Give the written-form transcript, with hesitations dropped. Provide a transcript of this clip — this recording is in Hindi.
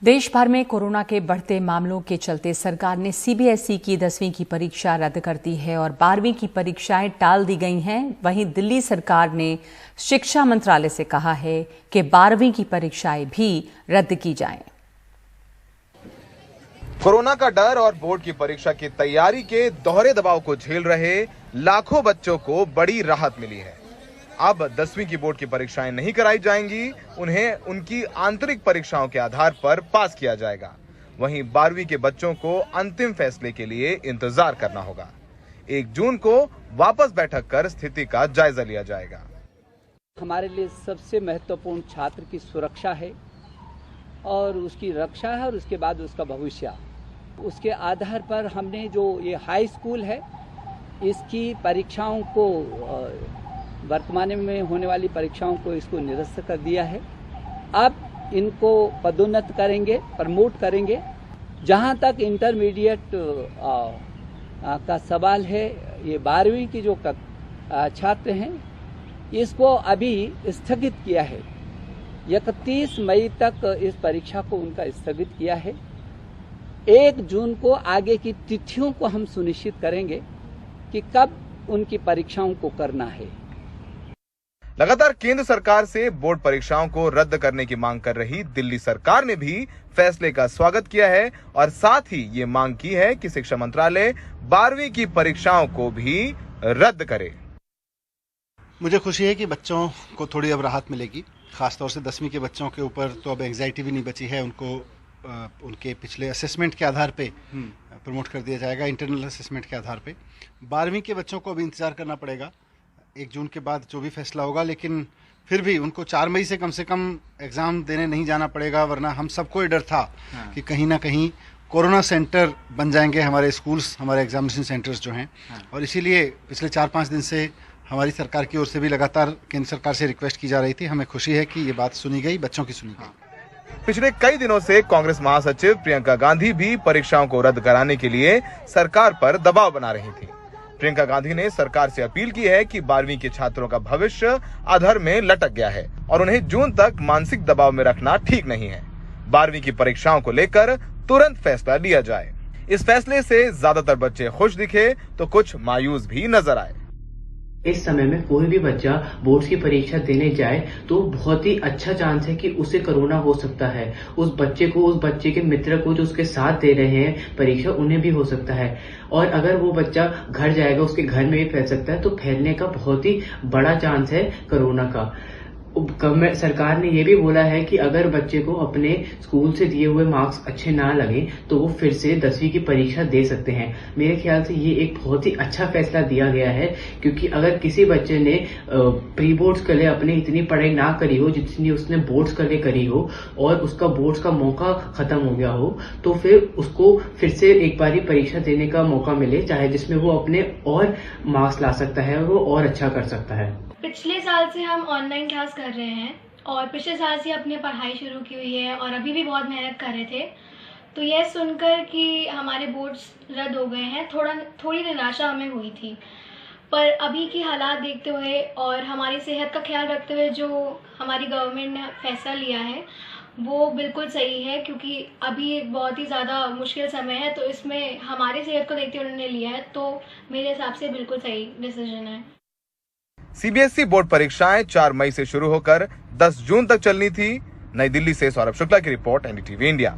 देश भर में कोरोना के बढ़ते मामलों के चलते सरकार ने सीबीएसई की 10वीं की परीक्षा रद्द कर दी है और 12वीं की परीक्षाएं टाल दी गई हैं। वहीं दिल्ली सरकार ने शिक्षा मंत्रालय से कहा है कि 12वीं की परीक्षाएं भी रद्द की जाएं। कोरोना का डर और बोर्ड की परीक्षा की तैयारी के दोहरे दबाव को झेल रहे लाखों बच्चों को बड़ी राहत मिली है। अब 10वीं की बोर्ड की परीक्षाएं नहीं कराई जाएंगी, उन्हें उनकी आंतरिक परीक्षाओं के आधार पर पास किया जाएगा। वहीं 12वीं के बच्चों को अंतिम फैसले के लिए इंतजार करना होगा। 1 जून को वापस बैठक कर स्थिति का जायजा लिया जाएगा। हमारे लिए सबसे महत्वपूर्ण छात्र की सुरक्षा है और उसकी रक्षा है और उसके बाद उसका भविष्य। उसके आधार पर हमने जो ये हाई स्कूल है इसकी परीक्षाओं को वर्तमान में होने वाली परीक्षाओं को इसको निरस्त कर दिया है। अब इनको पदोन्नत करेंगे, प्रमोट करेंगे। जहां तक इंटरमीडिएट का सवाल है, ये 12वीं की जो छात्र हैं इसको अभी स्थगित किया है। 31 मई तक इस परीक्षा को उनका स्थगित किया है। 1 जून को आगे की तिथियों को हम सुनिश्चित करेंगे कि कब उनकी परीक्षाओं को करना है। लगातार केंद्र सरकार से बोर्ड परीक्षाओं को रद्द करने की मांग कर रही दिल्ली सरकार ने भी फैसले का स्वागत किया है और साथ ही ये मांग की है कि शिक्षा मंत्रालय 12वीं की परीक्षाओं को भी रद्द करे। मुझे खुशी है कि बच्चों को थोड़ी अब राहत मिलेगी। खासतौर से 10वीं के बच्चों के ऊपर तो अब एंग्जाइटी भी नहीं बची है। उनको उनके पिछले असेसमेंट के आधार पे प्रमोट कर दिया जाएगा, इंटरनल असेसमेंट के आधार पे। 12वीं के बच्चों को अभी इंतजार करना पड़ेगा 1 जून के बाद जो भी फैसला होगा, लेकिन फिर भी उनको 4 मई से कम एग्जाम देने नहीं जाना पड़ेगा। वरना हम सबको ये डर था कि कहीं ना कहीं कोरोना सेंटर बन जाएंगे हमारे स्कूल्स, हमारे एग्जामिनेशन सेंटर्स जो हैं। और इसीलिए पिछले 4-5 दिन से हमारी सरकार की ओर से भी लगातार केंद्र सरकार से रिक्वेस्ट की जा रही थी। हमें खुशी है कि ये बात सुनी गई, बच्चों की सुनी गई। पिछले कई दिनों से कांग्रेस महासचिव प्रियंका गांधी भी परीक्षाओं को रद्द कराने के लिए सरकार पर दबाव बना रही थी। प्रियंका गांधी ने सरकार से अपील की है कि 12वीं के छात्रों का भविष्य अधर में लटक गया है और उन्हें जून तक मानसिक दबाव में रखना ठीक नहीं है। 12वीं की परीक्षाओं को लेकर तुरंत फैसला लिया जाए। इस फैसले से ज्यादातर बच्चे खुश दिखे तो कुछ मायूस भी नजर आए। इस समय में कोई भी बच्चा बोर्ड की परीक्षा देने जाए तो बहुत ही अच्छा चांस है कि उसे कोरोना हो सकता है। उस बच्चे के मित्र को जो उसके साथ दे रहे हैं परीक्षा, उन्हें भी हो सकता है। और अगर वो बच्चा घर जाएगा, उसके घर में भी फैल सकता है, तो फैलने का बहुत ही बड़ा चांस है कोरोना का। सरकार ने ये भी बोला है कि अगर बच्चे को अपने स्कूल से दिए हुए मार्क्स अच्छे ना लगे तो वो फिर से 10वीं की परीक्षा दे सकते हैं। मेरे ख्याल से ये एक बहुत ही अच्छा फैसला दिया गया है, क्योंकि अगर किसी बच्चे ने प्री बोर्ड्स के लिए अपनी इतनी पढ़ाई ना करी हो जितनी उसने बोर्ड्स के लिए करी हो और उसका बोर्ड्स का मौका खत्म हो गया हो, तो फिर उसको फिर से एक बारी परीक्षा देने का मौका मिले, चाहे जिसमें वो अपने और मार्क्स ला सकता है, वो और अच्छा कर सकता है। पिछले साल से हम ऑनलाइन क्लास कर रहे हैं और पिछले साल से अपनी पढ़ाई शुरू की हुई है और अभी भी बहुत मेहनत कर रहे थे। तो यह सुनकर कि हमारे बोर्ड्स रद्द हो गए हैं, थोड़ी निराशा हमें हुई थी। पर अभी की हालात देखते हुए और हमारी सेहत का ख्याल रखते हुए जो हमारी गवर्नमेंट ने फैसला लिया है वो बिल्कुल सही है, क्योंकि अभी एक बहुत ही ज़्यादा मुश्किल समय है। तो इसमें हमारी सेहत को देखते हुए उन्होंने लिया है, तो मेरे हिसाब से बिल्कुल सही डिसीजन है। सीबीएसई बोर्ड परीक्षाएं 4 मई से शुरू होकर 10 जून तक चलनी थी। नई दिल्ली से सौरभ शुक्ला की रिपोर्ट, एनडीटीवी इंडिया।